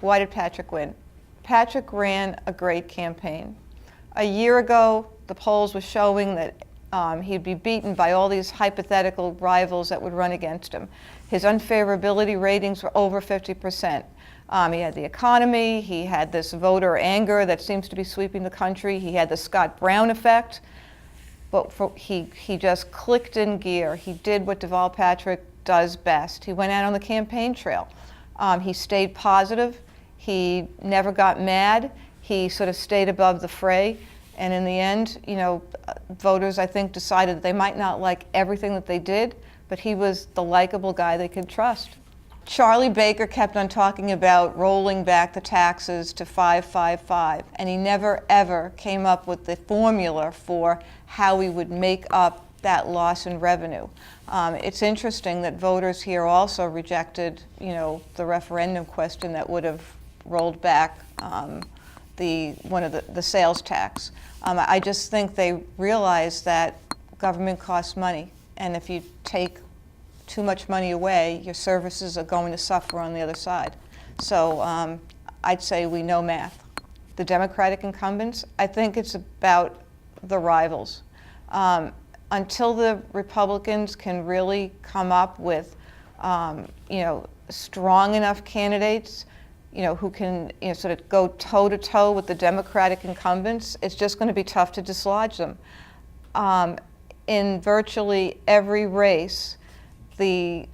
Why did Patrick win? Patrick ran a great campaign. A year ago, the polls were showing that he'd be beaten by all these hypothetical rivals that would run against him. His unfavorability ratings were over 50%. He had the economy, he had this voter anger that seems to be sweeping the country, he had the Scott Brown effect, but he just clicked in gear. He did what Deval Patrick does best. He went out on the campaign trail. He stayed positive, he never got mad, he sort of stayed above the fray, and in the end, voters, I think, decided that they might not like everything that they did, but he was the likable guy they could trust. Charlie Baker kept on talking about rolling back the taxes to 555, and he never ever came up with the formula for how we would make up that loss in revenue. It's interesting that voters here also rejected, the referendum question that would have rolled back the sales tax. I just think they realize that government costs money, and if you take too much money away, your services are going to suffer on the other side. So I'd say we know math. The Democratic incumbents, I think it's about the rivals. Until the Republicans can really come up with, strong enough candidates, who can sort of go toe-to-toe with the Democratic incumbents, it's just going to be tough to dislodge them. In virtually every race, the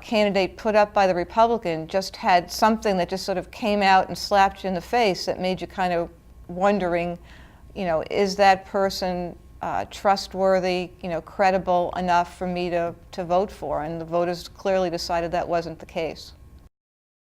candidate put up by the Republican just had something that just sort of came out and slapped you in the face that made you kind of wondering, is that person trustworthy, credible enough for me to vote for? And the voters clearly decided that wasn't the case.